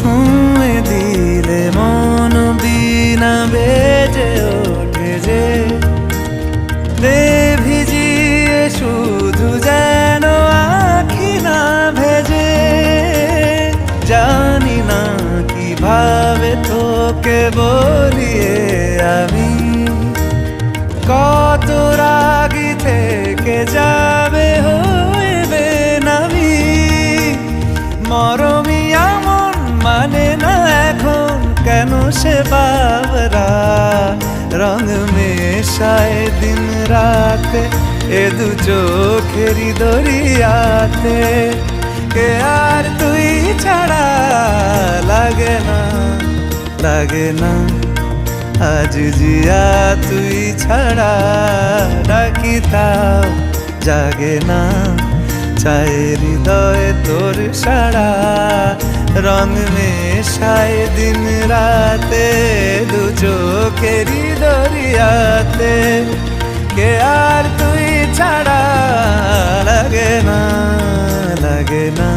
ছুঁয়ে দিলে মন বিনা বেজে ওঠে যে দে ভিজিয়ে শুধু যেন আখি না ভেজে। জানি না কিভাবে তোকে বলিয়ে আমি কত রাগি থেকে যাবে হইবে নামি। মরমি এমন মানে না এখন কেন সে বাবরা রং মেশায় দিন রাতে এ দু চোখেরই দরিয়াতে। কে আর তুই ছাড়া লাগে না লাগে না আজ জিয়া তুই ছাড়া ডাকি তাও জাগে না। চায় হৃদয় তোর সারা রং মেশায় দিন রাতে দু চোখেরই দরিয়াতে। কে আর তুই ছাড়া লাগে না লাগে না।